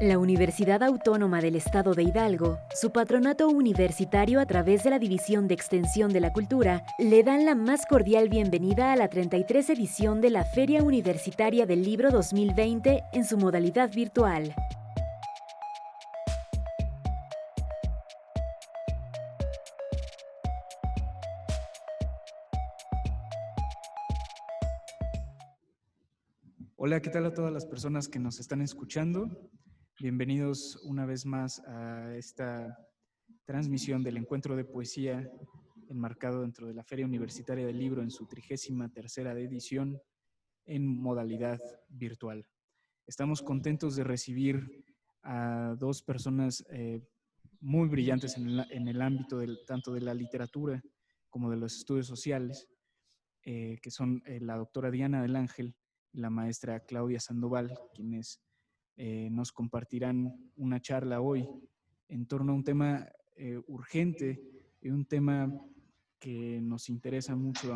La Universidad Autónoma del Estado de Hidalgo, su patronato universitario a través de la División de Extensión de la Cultura, le dan la más cordial bienvenida a la 33 edición de la Feria Universitaria del Libro 2020 en su modalidad virtual. Hola, ¿qué tal a todas las personas que nos están escuchando? Bienvenidos una vez más a esta transmisión del encuentro de poesía enmarcado dentro de la Feria Universitaria del Libro en su 33ª edición en modalidad virtual. Estamos contentos de recibir a dos personas muy brillantes en el ámbito tanto de la literatura como de los estudios sociales, que son la doctora Diana del Ángel y la maestra Claudia Sandoval, quienes nos compartirán una charla hoy en torno a un tema urgente y un tema que nos interesa mucho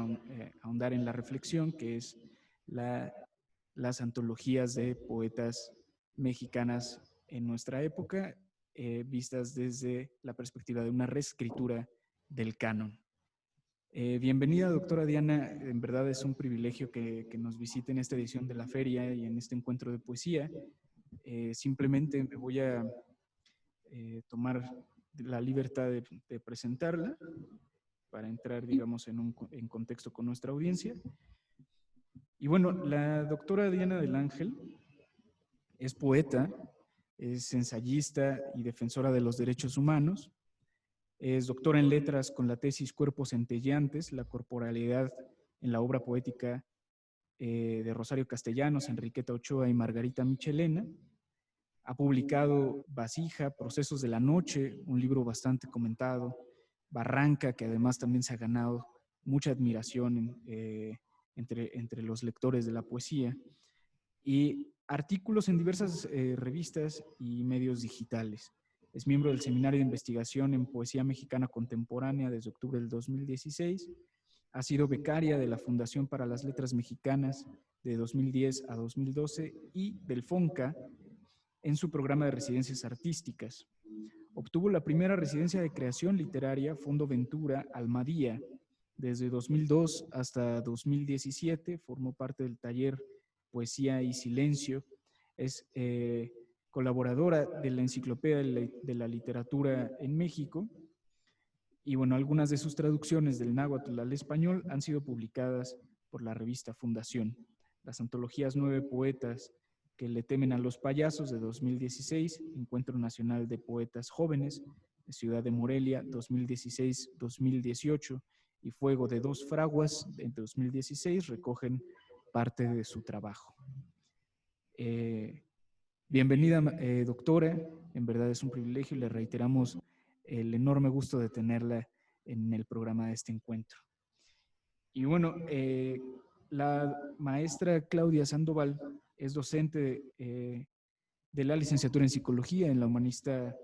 ahondar en la reflexión, que es las antologías de poetas mexicanas en nuestra época, vistas desde la perspectiva de una reescritura del canon. Bienvenida, doctora Diana. En verdad es un privilegio que nos visite en esta edición de la feria y en este encuentro de poesía. Simplemente me voy a tomar la libertad de presentarla para entrar, digamos, en contexto con nuestra audiencia. Y bueno, la doctora Diana del Ángel es poeta, es ensayista y defensora de los derechos humanos. Es doctora en letras con la tesis Cuerpos centelleantes, la corporalidad en la obra poética de Rosario Castellanos, Enriqueta Ochoa y Margarita Michelena. Ha publicado Vasija, Procesos de la Noche, un libro bastante comentado, Barranca, que además también se ha ganado mucha admiración entre los lectores de la poesía, y artículos en diversas revistas y medios digitales. Es miembro del Seminario de Investigación en Poesía Mexicana Contemporánea desde octubre del 2016. Ha sido becaria de la Fundación para las Letras Mexicanas de 2010 a 2012 y del FONCA en su programa de residencias artísticas. Obtuvo la primera residencia de creación literaria Fondo Ventura Almadía. Desde 2002 hasta 2017 formó parte del taller Poesía y Silencio. Es colaboradora de la Enciclopedia de la Literatura en México. Y bueno, algunas de sus traducciones del náhuatl al español han sido publicadas por la revista Fundación. Las antologías Nueve Poetas que le temen a los payasos de 2016, Encuentro Nacional de Poetas Jóvenes de Ciudad de Morelia 2016-2018 y Fuego de dos Fraguas de 2016 recogen parte de su trabajo. Bienvenida, doctora. En verdad es un privilegio y le reiteramos el enorme gusto de tenerla en el programa de este encuentro. Y bueno, la maestra Claudia Sandoval es docente de la licenciatura en Psicología en la Universidad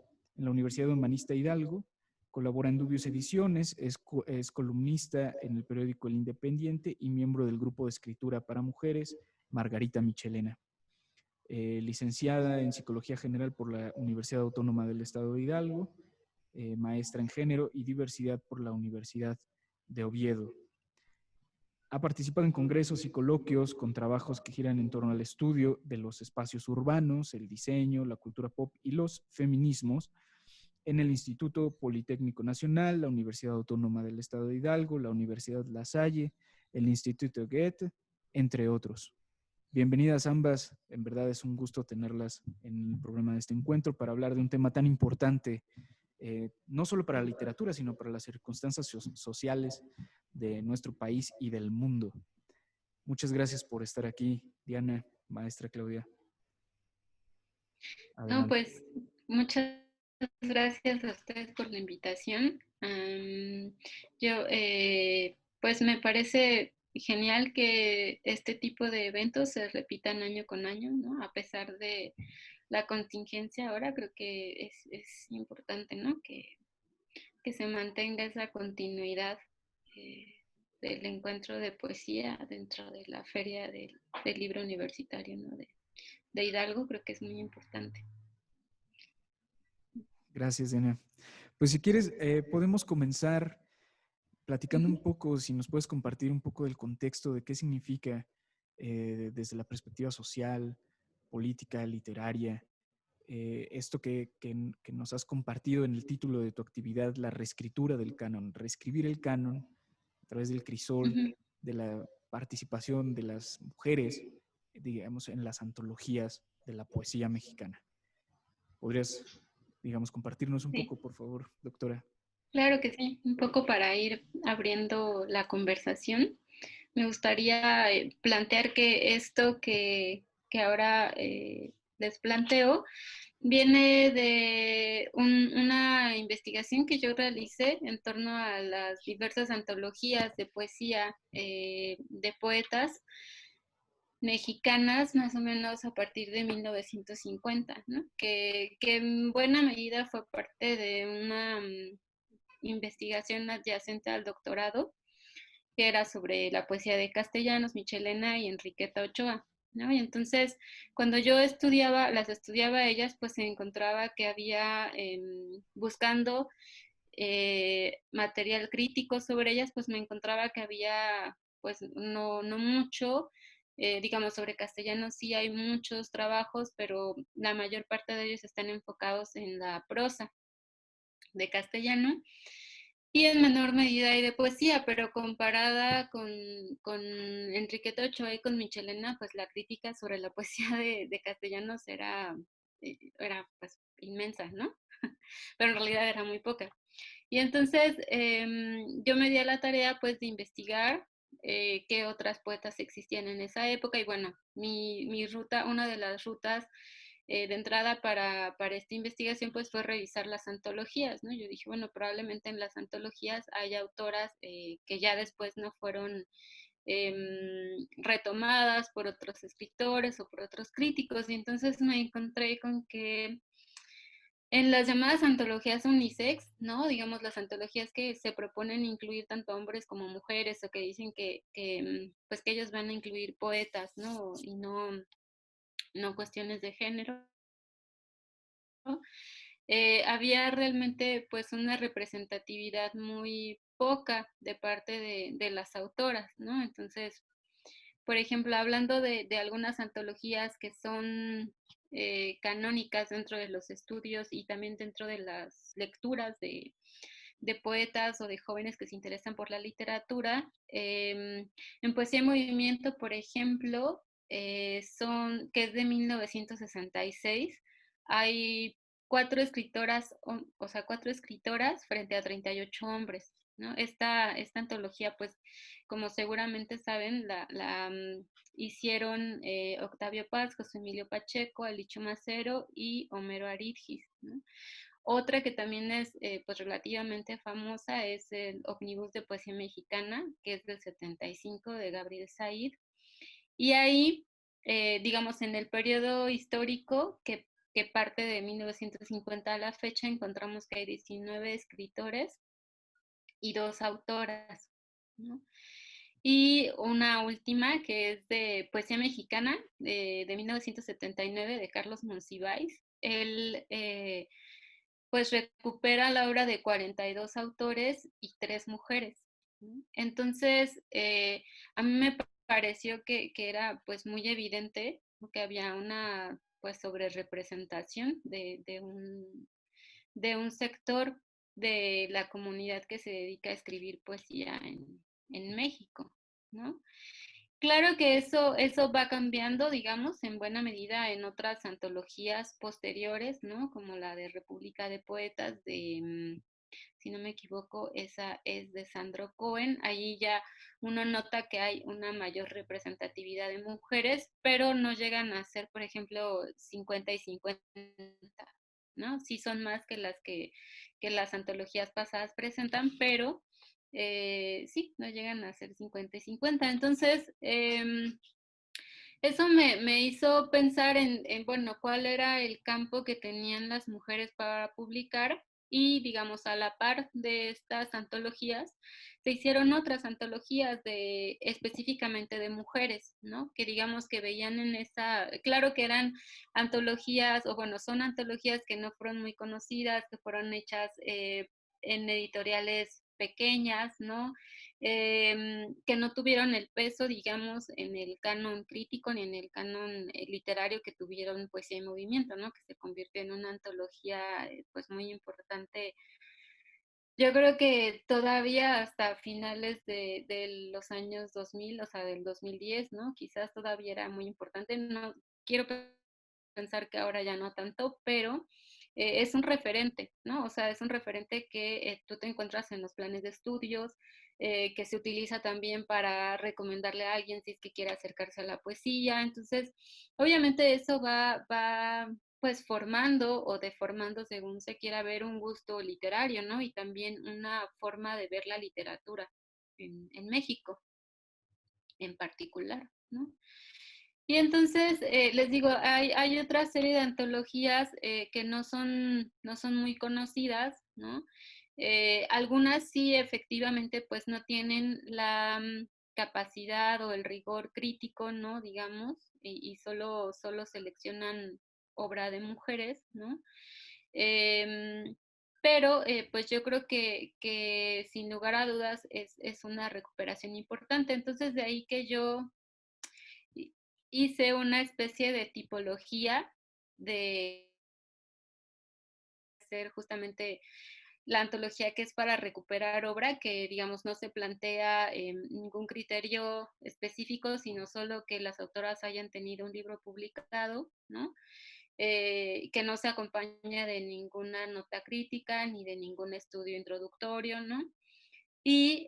Humanista Hidalgo, colabora en Dubious Ediciones, es columnista en el periódico El Independiente y miembro del grupo de escritura para mujeres Margarita Michelena. Licenciada en Psicología General por la Universidad Autónoma del Estado de Hidalgo, maestra en Género y Diversidad por la Universidad de Oviedo. Ha participado en congresos y coloquios con trabajos que giran en torno al estudio de los espacios urbanos, el diseño, la cultura pop y los feminismos en el Instituto Politécnico Nacional, la Universidad Autónoma del Estado de Hidalgo, la Universidad La Salle, el Instituto Goethe, entre otros. Bienvenidas ambas, en verdad es un gusto tenerlas en el programa de este encuentro para hablar de un tema tan importante, no solo para la literatura, sino para las circunstancias sociales de nuestro país y del mundo. Muchas gracias por estar aquí, Diana, maestra Claudia. No, Adelante. pues muchas gracias a ustedes por la invitación. Yo, pues me parece genial que este tipo de eventos se repitan año con año, ¿no? A pesar de la contingencia ahora, creo que es importante, ¿no? Que se mantenga esa continuidad eh, del encuentro de poesía dentro de la feria del libro universitario, ¿no? De Hidalgo, creo que es muy importante. Gracias, Diana. Pues si quieres, podemos comenzar platicando un Ujú, poco, si nos puedes compartir un poco del contexto de qué significa desde la perspectiva social, política, literaria, esto que nos has compartido en el título de tu actividad, la reescritura del canon, reescribir el canon a través del crisol, ujú. de la participación de las mujeres, digamos, en las antologías de la poesía mexicana. ¿Podrías, digamos, compartirnos un Sí, poco, por favor, doctora? claro que sí. Un poco para ir abriendo la conversación. Me gustaría plantear que esto que ahora les planteo viene de una investigación que yo realicé en torno a las diversas antologías de poesía de poetas mexicanas, más o menos a partir de 1950, ¿no? Que en buena medida fue parte de una investigación adyacente al doctorado, que era sobre la poesía de Castellanos, Michelena y Enriqueta Ochoa, ¿no? Y entonces, cuando yo las estudiaba ellas, pues se encontraba que había, buscando material crítico sobre ellas, pues me encontraba que había, pues no mucho, digamos, sobre Castellanos sí hay muchos trabajos, pero la mayor parte de ellos están enfocados en la prosa de Castellano y en menor medida hay de poesía, pero comparada con Enriqueta Ochoa y con Michelena, pues la crítica sobre la poesía de Castellanos era pues inmensa, ¿no? Pero en realidad era muy poca. Y entonces yo me di a la tarea pues de investigar qué otras poetas existían en esa época y bueno, mi ruta, una de las rutas de entrada para esta investigación pues fue revisar las antologías, ¿no? Yo dije, bueno, probablemente en las antologías hay autoras que ya después no fueron retomadas por otros escritores o por otros críticos y entonces me encontré con que en las llamadas antologías unisex, ¿no? Digamos, las antologías que se proponen incluir tanto hombres como mujeres o que dicen pues que ellos van a incluir poetas, ¿no? Y no cuestiones de género. ¿No? Había realmente pues una representatividad muy poca de parte de las autoras, ¿no? Entonces, por ejemplo, hablando de algunas antologías que son canónicas dentro de los estudios y también dentro de las lecturas de poetas o de jóvenes que se interesan por la literatura. En Poesía en Movimiento, por ejemplo, que es de 1966, hay cuatro escritoras frente a 38 hombres. ¿No? Esta antología, pues, como seguramente saben, hicieron Octavio Paz, José Emilio Pacheco, Alicho Macero y Homero Aridgis, ¿no? Otra que también es pues relativamente famosa es el Omnibus de Poesía Mexicana, que es del 75 de Gabriel Said. Y ahí, digamos, en el periodo histórico que parte de 1950 a la fecha, encontramos que hay 19 escritores y dos autoras, ¿no? Y una última que es de Poesía Mexicana de 1979 de Carlos Monsiváis. Él pues recupera la obra de 42 autores y 3 mujeres. ¿No? Entonces, a mí me pareció que era pues muy evidente que había una pues sobre representación de un sector de la comunidad que se dedica a escribir poesía en México, ¿no? Claro que eso va cambiando, digamos, en buena medida en otras antologías posteriores, ¿no? Como la de República de Poetas si no me equivoco, esa es de Sandro Cohen. Ahí ya uno nota que hay una mayor representatividad de mujeres, pero no llegan a ser, por ejemplo, 50 y 50, ¿no? Sí son más que las antologías pasadas presentan, pero sí, no llegan a ser 50 y 50. Entonces, eso me hizo pensar bueno, cuál era el campo que tenían las mujeres para publicar y, digamos, a la par de estas antologías, se hicieron otras antologías específicamente de mujeres, ¿no? Que digamos que veían en esa, claro que eran antologías, o bueno, son antologías que no fueron muy conocidas, que fueron hechas en editoriales pequeñas, ¿no? Que no tuvieron el peso, digamos, en el canon crítico ni en el canon literario que tuvieron Poesía y Movimiento, ¿no? Que se convirtió en una antología pues muy importante. Yo creo que todavía hasta finales de los años 2000, o sea, del 2010, ¿no? Quizás todavía era muy importante. No quiero pensar que ahora ya no tanto, pero es un referente, ¿no? O sea, es un referente que tú te encuentras en los planes de estudios, que se utiliza también para recomendarle a alguien si es que quiere acercarse a la poesía. Entonces, obviamente eso va pues formando o deformando según se quiera ver un gusto literario, ¿no? Y también una forma de ver la literatura en México en particular, ¿no? Y entonces, les digo, hay otra serie de antologías que no son muy conocidas, ¿no? Algunas sí, efectivamente, pues no tienen la capacidad o el rigor crítico, ¿no? Digamos, y solo seleccionan obra de mujeres, ¿no? Em, pero pues yo creo que sin lugar a dudas es una recuperación importante. Entonces, de ahí que yo hice una especie de tipología de hacer justamente la antología que es para recuperar obra, que digamos no se plantea ningún criterio específico, sino solo que las autoras hayan tenido un libro publicado, ¿no? Que no se acompaña de ninguna nota crítica ni de ningún estudio introductorio, ¿no? Y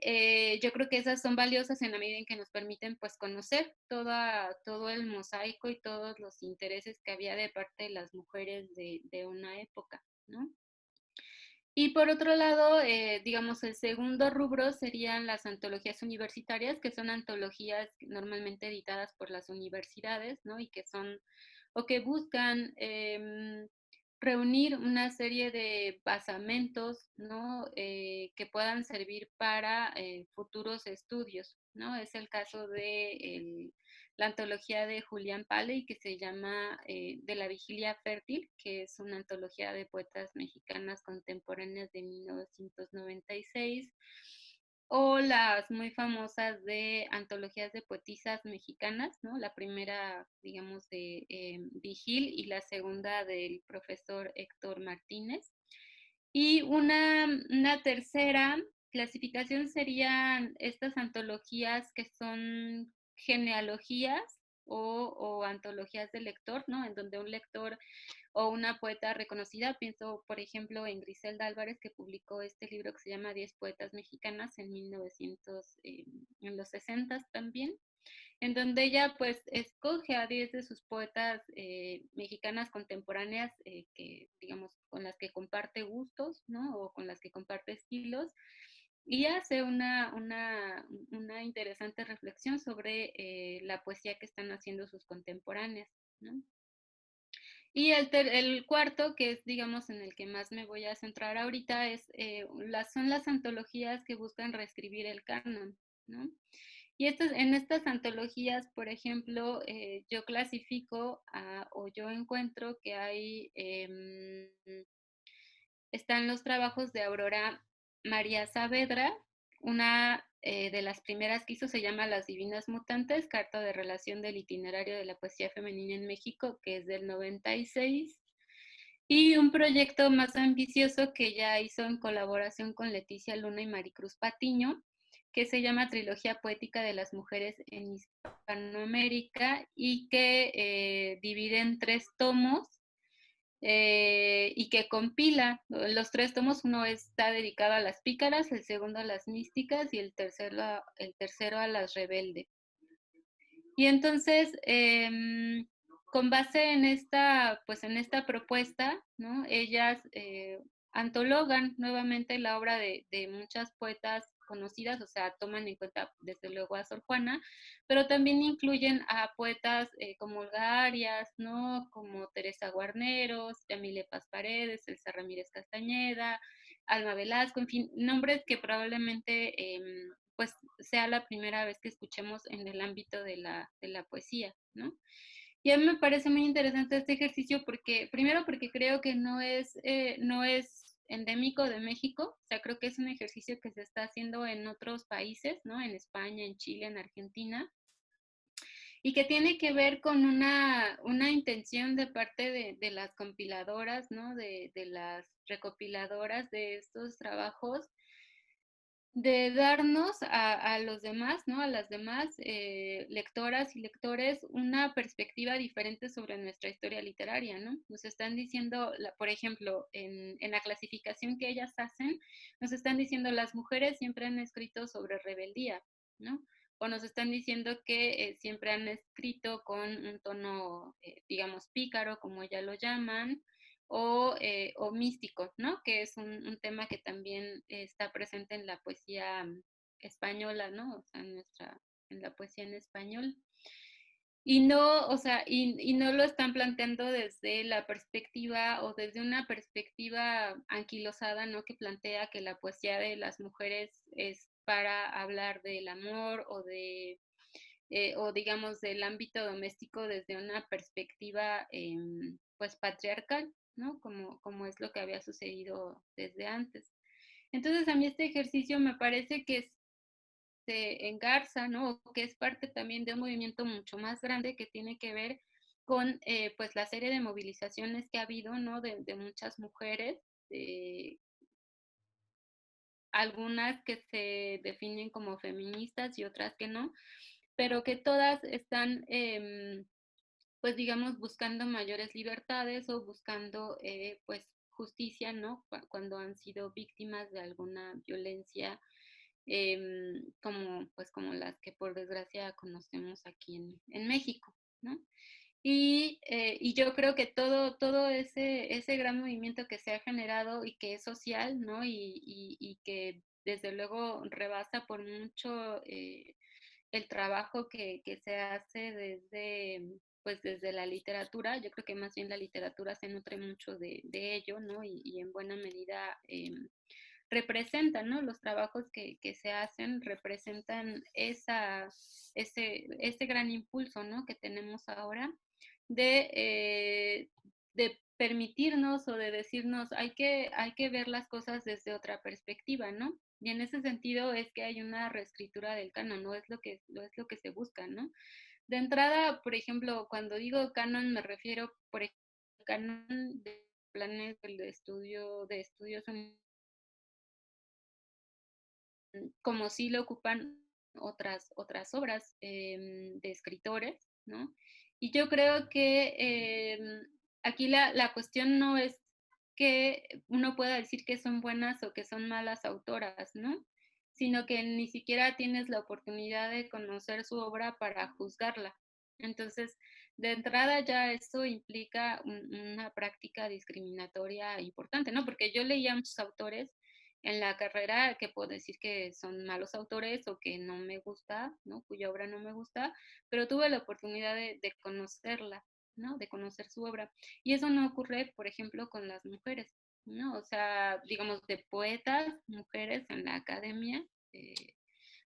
yo creo que esas son valiosas en la medida en que nos permiten pues conocer todo el mosaico y todos los intereses que había de parte de las mujeres de una época, ¿no? Y por otro lado, digamos, el segundo rubro serían las antologías universitarias, que son antologías normalmente editadas por las universidades, ¿no? Y que son, o que buscan reunir una serie de basamentos, ¿no? Que puedan servir para futuros estudios, ¿no? Es el caso de la antología de Julián Palley, que se llama De la Vigilia Fértil, que es una antología de poetas mexicanas contemporáneas de 1996, o las muy famosas de antologías de poetisas mexicanas, ¿no? La primera, digamos, de Vigil y la segunda del profesor Héctor Martínez. Y una tercera clasificación serían estas antologías que son genealogías o antologías del lector, ¿no? En donde un lector o una poeta reconocida, pienso por ejemplo en Griselda Álvarez, que publicó este libro que se llama 10 poetas mexicanas en 1900, en los 60 también, en donde ella pues escoge a 10 de sus poetas mexicanas contemporáneas que digamos con las que comparte gustos, ¿no? O con las que comparte estilos, y hace una interesante reflexión sobre la poesía que están haciendo sus contemporáneas, ¿no? Y el cuarto, que es, digamos, en el que más me voy a centrar ahorita, son las antologías que buscan reescribir el canon, ¿no? Y en estas antologías, por ejemplo, yo clasifico o yo encuentro que están los trabajos de Aurora María Saavedra, una de las primeras que hizo se llama Las Divinas Mutantes, carta de relación del itinerario de la poesía femenina en México, que es del 96, y un proyecto más ambicioso que ella hizo en colaboración con Leticia Luna y Maricruz Patiño, que se llama Trilogía Poética de las Mujeres en Hispanoamérica y que divide en 3 tomos y que compila los 3 tomos. Uno está dedicado a las pícaras, el segundo a las místicas y el tercero a las rebeldes. Y entonces, con base pues en esta propuesta, ¿no? Ellas antologan nuevamente la obra de muchas poetas conocidas, o sea, toman en cuenta desde luego a Sor Juana, pero también incluyen a poetas como Olga Arias, ¿no? Como Teresa Guarneros, Yamile Paz Paredes, Elsa Ramírez Castañeda, Alma Velasco, en fin, nombres que probablemente pues sea la primera vez que escuchemos en el ámbito de la poesía, ¿no? Y a mí me parece muy interesante este ejercicio porque, primero porque creo que no es endémico de México, o sea, creo que es un ejercicio que se está haciendo en otros países, ¿no? En España, en Chile, en Argentina, y que tiene que ver con una intención de parte de las compiladoras, ¿no? De las recopiladoras de estos trabajos, de darnos a los demás, ¿no? A las demás lectoras y lectores una perspectiva diferente sobre nuestra historia literaria, ¿no? Nos están diciendo, por ejemplo, en la clasificación que ellas hacen, nos están diciendo las mujeres siempre han escrito sobre rebeldía, ¿no? O nos están diciendo que siempre han escrito con un tono, digamos, pícaro, como ya lo llaman, o místico, ¿no? Que es un tema que también está presente en la poesía española, ¿no? O sea, en la poesía en español. Y no, o sea, y no lo están planteando desde la perspectiva o desde una perspectiva anquilosada, ¿no? Que plantea que la poesía de las mujeres es para hablar del amor o digamos del ámbito doméstico desde una perspectiva pues patriarcal, ¿no? Como es lo que había sucedido desde antes. Entonces a mí este ejercicio me parece que se engarza, ¿no? Que es parte también de un movimiento mucho más grande que tiene que ver con pues la serie de movilizaciones que ha habido, ¿no? De muchas mujeres, algunas que se definen como feministas y otras que no, pero que todas están pues digamos, buscando mayores libertades o buscando pues justicia, ¿no? Cuando han sido víctimas de alguna violencia, como pues como las que por desgracia conocemos aquí en México, ¿no? Y yo creo que todo ese gran movimiento que se ha generado y que es social, ¿no? Y que desde luego rebasa por mucho el trabajo que se hace desde, pues desde la literatura. Yo creo que más bien la literatura se nutre mucho de ello, ¿no? Y en buena medida representan, ¿no? Los trabajos que se hacen representan ese gran impulso, ¿no? Que tenemos ahora de permitirnos o de decirnos, hay que ver las cosas desde otra perspectiva, ¿no? Y en ese sentido es que hay una reescritura del canon, no es es lo que se busca, ¿no? De entrada, por ejemplo, cuando digo canon me refiero, por ejemplo, al canon de planes de estudios como sí lo ocupan otras obras de escritores, ¿no? Y yo creo que aquí la cuestión no es que uno pueda decir que son buenas o que son malas autoras, ¿no? Sino que ni siquiera tienes la oportunidad de conocer su obra para juzgarla. Entonces, de entrada ya eso implica una práctica discriminatoria importante, ¿no? Porque yo leía a muchos autores en la carrera que puedo decir que son malos autores o que no me gusta, ¿no? Cuya obra no me gusta, pero tuve la oportunidad de conocerla, ¿no? De conocer su obra. Y eso no ocurre, por ejemplo, con las mujeres, ¿no? O sea, digamos, de poetas, mujeres en la academia, eh,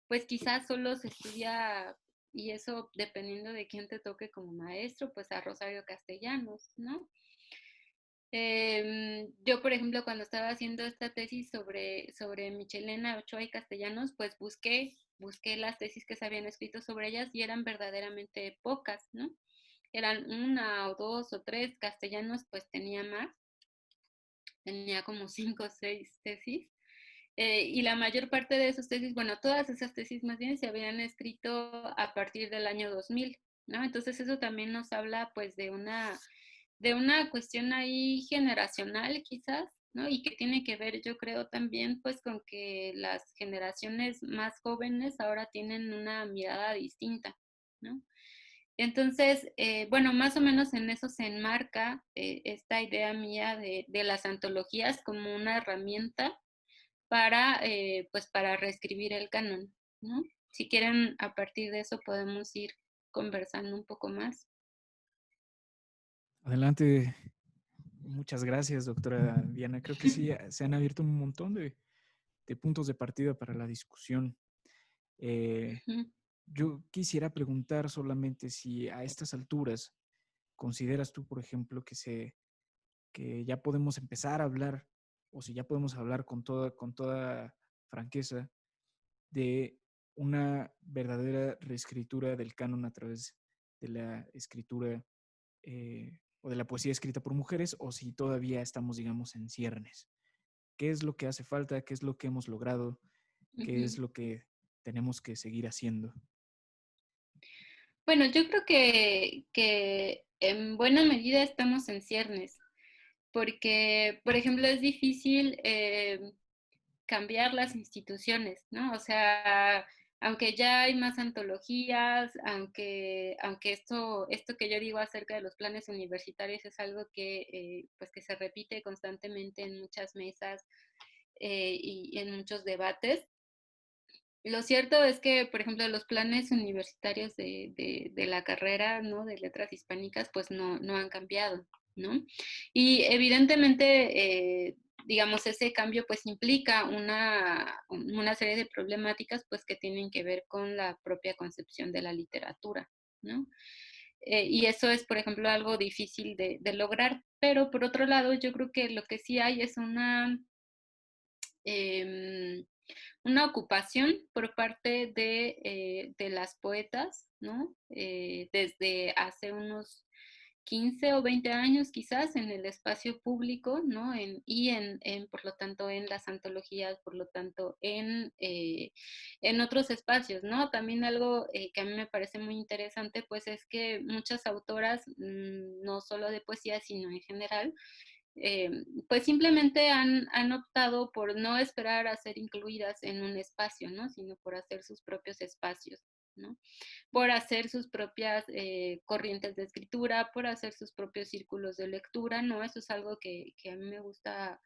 pues quizás solo se estudia, y eso dependiendo de quién te toque como maestro, pues a Rosario Castellanos, ¿no? Yo, por ejemplo, cuando estaba haciendo esta tesis sobre Michelena Ochoa y Castellanos, pues busqué las tesis que se habían escrito sobre ellas y eran verdaderamente pocas, ¿no? Eran una o dos o tres, Castellanos pues tenía más, tenía como cinco o seis tesis. Y la mayor parte de esas tesis, bueno, todas esas tesis más bien se habían escrito a partir del año 2000, ¿no? Entonces eso también nos habla pues de una cuestión ahí generacional quizás, ¿no? Y que tiene que ver, yo creo, también pues con que las generaciones más jóvenes ahora tienen una mirada distinta, ¿no? Entonces, bueno, más o menos en eso se enmarca esta idea mía de las antologías como una herramienta para, pues para reescribir el canon, ¿no? Si quieren, a partir de eso podemos ir conversando un poco más. Adelante, Muchas gracias, doctora Diana. Creo que sí, se han abierto un montón de puntos de partida para la discusión. Eh, Ujú. yo quisiera preguntar solamente si a estas alturas consideras tú, por ejemplo, que ya podemos empezar a hablar, o si ya podemos hablar con toda franqueza, de una verdadera reescritura del canon a través de la escritura o de la poesía escrita por mujeres, o si todavía estamos, digamos, en ciernes. ¿Qué es lo que hace falta? ¿Qué es lo que hemos logrado? ¿Qué es Ujú. lo que tenemos que seguir haciendo? Bueno, yo creo que en buena medida estamos en ciernes, porque, por ejemplo, es difícil cambiar las instituciones, ¿no? O sea, aunque ya hay más antologías, aunque esto que yo digo acerca de los planes universitarios es algo que, pues que se repite constantemente en muchas mesas y en muchos debates. Lo cierto es que, por ejemplo, los planes universitarios de la carrera, ¿no? De letras hispánicas, pues no han cambiado, ¿no? Y evidentemente, digamos, ese cambio pues implica una serie de problemáticas pues que tienen que ver con la propia concepción de la literatura, ¿no? Y eso es, por ejemplo, algo difícil de lograr, pero por otro lado, yo creo que lo que sí hay es em, una ocupación por parte de las poetas, ¿no? Desde hace unos 15 o 20 años quizás en el espacio público, ¿no? Por lo tanto, en las antologías, por lo tanto, en otros espacios, ¿no? También algo que a mí me parece muy interesante, pues es que muchas autoras, no solo de poesía, sino en general, eh, pues simplemente han optado por no esperar a ser incluidas en un espacio, ¿no? Sino por hacer sus propios espacios, ¿no? Por hacer sus propias corrientes de escritura, por hacer sus propios círculos de lectura, ¿no? Eso es algo que a mí me gusta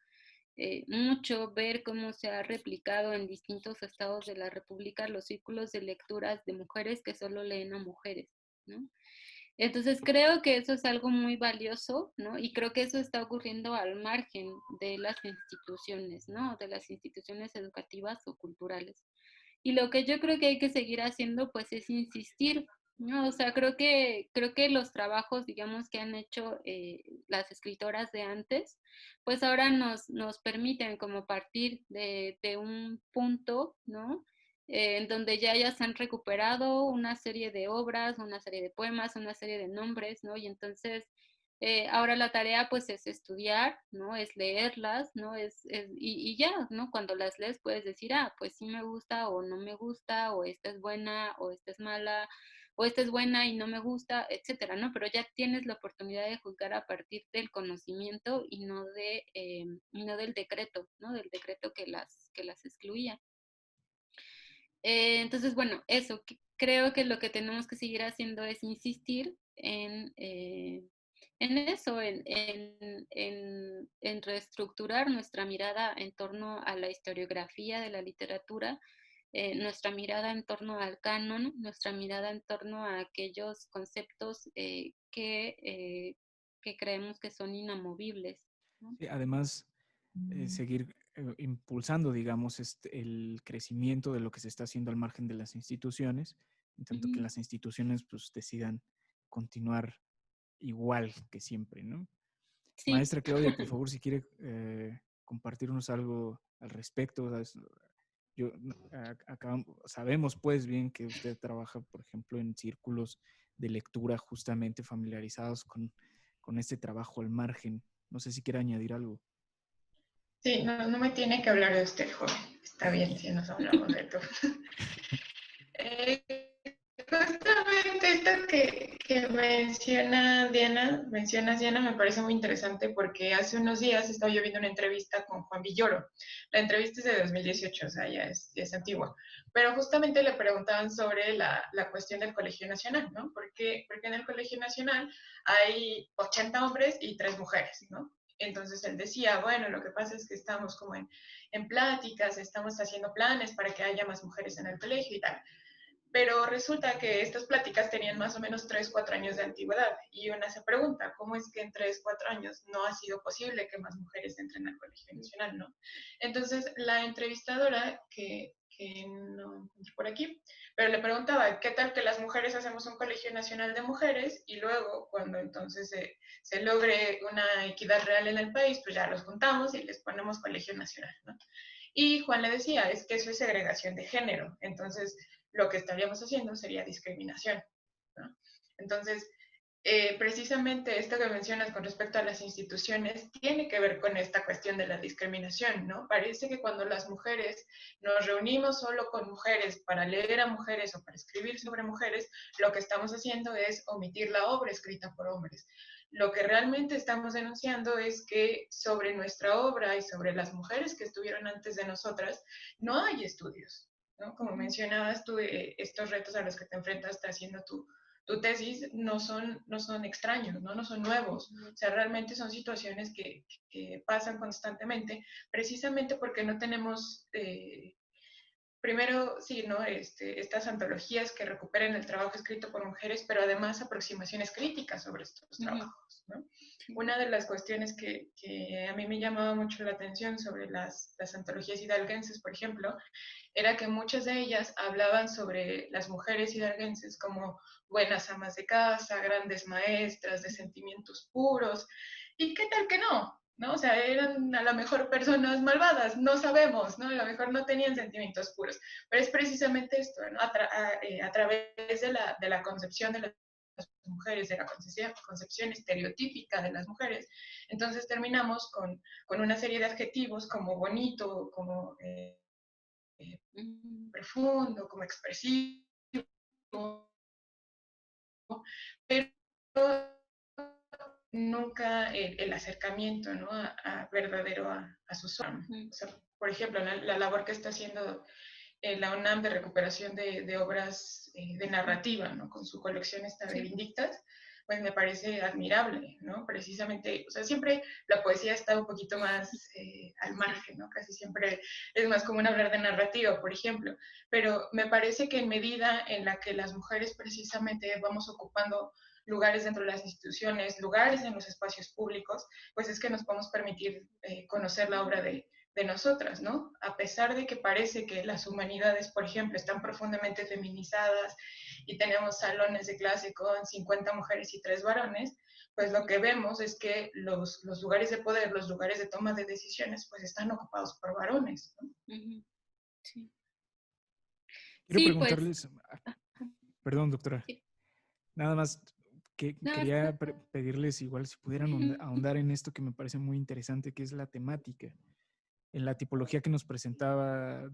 mucho ver cómo se ha replicado en distintos estados de la República los círculos de lecturas de mujeres que solo leen a mujeres, ¿no? Entonces creo que eso es algo muy valioso, ¿no? Y creo que eso está ocurriendo al margen de las instituciones, ¿no? De las instituciones educativas o culturales. Y lo que yo creo que hay que seguir haciendo, pues, es insistir, ¿no? O sea, creo que los trabajos, digamos, que han hecho las escritoras de antes, pues ahora nos permiten como partir de un punto, ¿no? En donde ya ellas han recuperado una serie de obras, una serie de poemas, una serie de nombres, ¿no? Y entonces ahora la tarea pues es estudiar, ¿no? Es leerlas, ¿no? Y ya, ¿no? Cuando las lees puedes decir, ah, pues sí me gusta o no me gusta, o esta es buena o esta es mala, o esta es buena y no me gusta, etcétera, ¿no? Pero ya tienes la oportunidad de juzgar a partir del conocimiento y no del decreto, ¿no? Del decreto que las excluía. Entonces, bueno, eso, creo que lo que tenemos que seguir haciendo es insistir en eso, en reestructurar nuestra mirada en torno a la historiografía de la literatura, nuestra mirada en torno al canon, nuestra mirada en torno a aquellos conceptos que creemos que son inamovibles, ¿no? Sí, además, seguir impulsando, digamos, el crecimiento de lo que se está haciendo al margen de las instituciones, en tanto que Ujú. las instituciones pues decidan continuar igual que siempre, ¿no? Sí. Maestra Claudia, por favor, si quiere compartirnos algo al respecto. Yo, sabemos pues bien que usted trabaja, por ejemplo, en círculos de lectura justamente familiarizados con este trabajo al margen. No sé si quiere añadir algo. Sí, no, no me tiene que hablar de usted, joven. Está bien si nos hablamos de tú. Eh, Justamente esto que mencionas Diana, me parece muy interesante porque hace unos días estaba yo viendo una entrevista con Juan Villoro. La entrevista es de 2018, o sea, ya es antigua. Pero justamente le preguntaban sobre la cuestión del Colegio Nacional, ¿no? Porque en el Colegio Nacional hay 80 hombres y 3 mujeres, ¿no? Entonces él decía, bueno, lo que pasa es que estamos como en pláticas, estamos haciendo planes para que haya más mujeres en el colegio y tal. Pero resulta que estas pláticas tenían más o menos 3, 4 años de antigüedad y una se pregunta, ¿cómo es que en 3, 4 años no ha sido posible que más mujeres entren al Colegio Nacional, no? Entonces, la entrevistadora, que no encontré por aquí, pero le preguntaba, ¿qué tal que las mujeres hacemos un Colegio Nacional de Mujeres y luego, cuando entonces se logre una equidad real en el país, pues ya los juntamos y les ponemos Colegio Nacional, ¿no? Y Juan le decía, es que eso es segregación de género, entonces lo que estaríamos haciendo sería discriminación, ¿no? Entonces, precisamente esto que mencionas con respecto a las instituciones tiene que ver con esta cuestión de la discriminación, ¿no? Parece que cuando las mujeres nos reunimos solo con mujeres para leer a mujeres o para escribir sobre mujeres, lo que estamos haciendo es omitir la obra escrita por hombres. Lo que realmente estamos denunciando es que sobre nuestra obra y sobre las mujeres que estuvieron antes de nosotras, no hay estudios, ¿no? Como mencionabas tú, estos retos a los que te enfrentas haciendo tu tesis no son extraños, ¿no? No son nuevos. O sea, realmente son situaciones que pasan constantemente, precisamente porque no tenemos, primero, sí, ¿no? Estas antologías que recuperen el trabajo escrito por mujeres, pero además aproximaciones críticas sobre estos trabajos, ¿no? Una de las cuestiones que a mí me llamaba mucho la atención sobre las antologías hidalguenses, por ejemplo, era que muchas de ellas hablaban sobre las mujeres hidalguenses como buenas amas de casa, grandes maestras, de sentimientos puros, y qué tal que no, ¿no? O sea, eran a lo mejor personas malvadas, no sabemos, ¿no? A lo mejor no tenían sentimientos puros, pero es precisamente esto, ¿no? A través de la concepción de las mujeres, de la concepción estereotípica de las mujeres, entonces terminamos con una serie de adjetivos como bonito, como profundo, como expresivo, pero nunca el acercamiento, ¿no? Verdadero a sus obras. O sea, por ejemplo, la labor que está haciendo la UNAM de recuperación de obras de narrativa, ¿no? Con su colección esta de Vindictas, pues me parece admirable, ¿no? Precisamente, o sea, siempre la poesía está un poquito más al margen, ¿no? Casi siempre es más común hablar de narrativa, por ejemplo, pero me parece que en medida en la que las mujeres precisamente vamos ocupando lugares dentro de las instituciones, lugares en los espacios públicos, pues es que nos podemos permitir conocer la obra de nosotras, ¿no? A pesar de que parece que las humanidades, por ejemplo, están profundamente feminizadas y tenemos salones de clase con 50 mujeres y 3 varones, pues lo que vemos es que los lugares de poder, los lugares de toma de decisiones, pues están ocupados por varones, ¿no? Sí. Quiero Sí, pues. preguntarles, perdón, doctora, Sí. nada más que No, quería pedirles igual si pudieran ahondar en esto que me parece muy interesante, que es la temática. En la tipología que nos presentaba,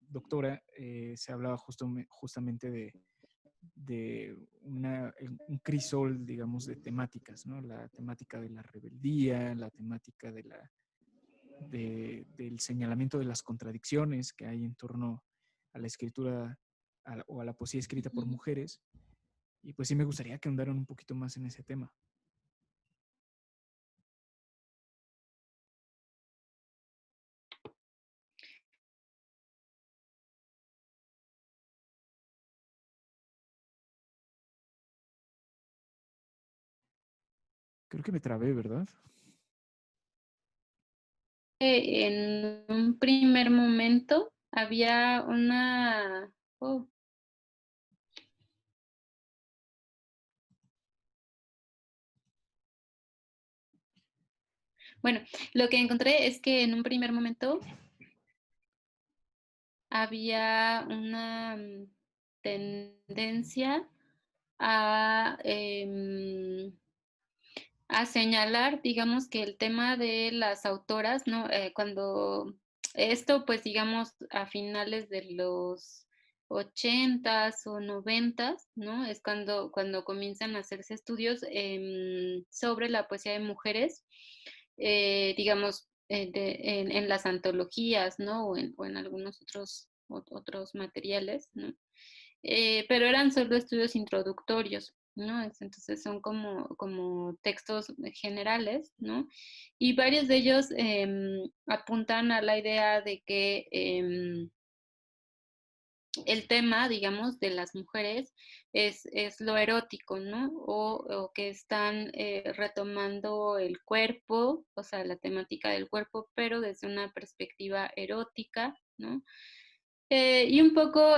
doctora, se hablaba justamente de un crisol, digamos, de temáticas, ¿no? La temática de la rebeldía, la temática del señalamiento de las contradicciones que hay en torno a la escritura o a la poesía escrita por mujeres. Y pues sí me gustaría que ahondaran un poquito más en ese tema. Creo que me trabé, ¿verdad? En un primer momento había una... Oh. Bueno, lo que encontré es que en un primer momento había una tendencia a, a señalar, digamos, que el tema de las autoras, ¿no? Cuando esto, pues, digamos, a finales de los 80s o 90s, ¿no? Es cuando comienzan a hacerse estudios sobre la poesía de mujeres, digamos, en las antologías, ¿no? O en algunos otros materiales, ¿no? Pero eran solo estudios introductorios, ¿no? Entonces son como textos generales, ¿no? Y varios de ellos apuntan a la idea de que el tema, digamos, de las mujeres es lo erótico, ¿no? O que están retomando el cuerpo, o sea, la temática del cuerpo, pero desde una perspectiva erótica, ¿no? Y un poco,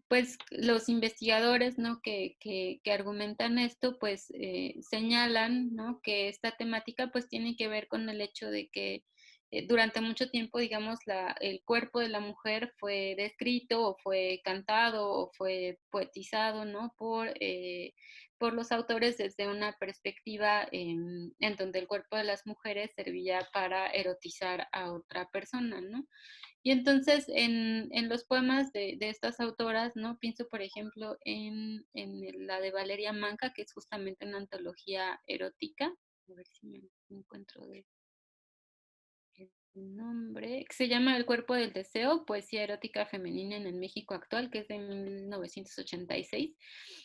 pues los investigadores, ¿no? Que argumentan esto, pues señalan, ¿no? Que esta temática pues tiene que ver con el hecho de que durante mucho tiempo, digamos, el cuerpo de la mujer fue descrito o fue cantado o fue poetizado, ¿no? Por los autores desde una perspectiva en donde el cuerpo de las mujeres servía para erotizar a otra persona, ¿no? Y entonces en los poemas de estas autoras, ¿no? Pienso, por ejemplo, en la de Valeria Manca, que es justamente una antología erótica. A ver si me encuentro el nombre, que se llama El cuerpo del deseo, poesía erótica femenina en el México actual, que es de 1986.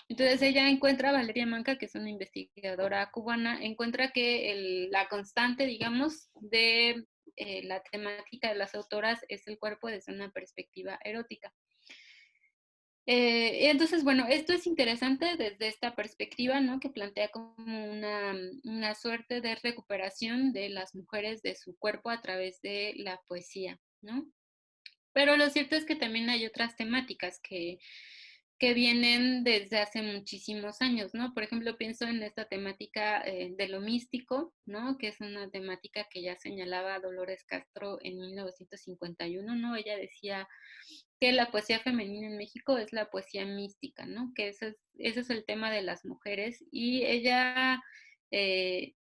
Entonces ella encuentra, Valeria Manca, que es una investigadora cubana, encuentra que la constante, digamos, de la temática de las autoras es el cuerpo desde una perspectiva erótica. Entonces, bueno, esto es interesante desde esta perspectiva, ¿no? Que plantea como una suerte de recuperación de las mujeres de su cuerpo a través de la poesía, ¿no? Pero lo cierto es que también hay otras temáticas que vienen desde hace muchísimos años, ¿no? Por ejemplo, pienso en esta temática de lo místico, ¿no? Que es una temática que ya señalaba Dolores Castro en 1951, ¿no? Ella decía que la poesía femenina en México es la poesía mística, ¿no? Que ese es el tema de las mujeres. Y ella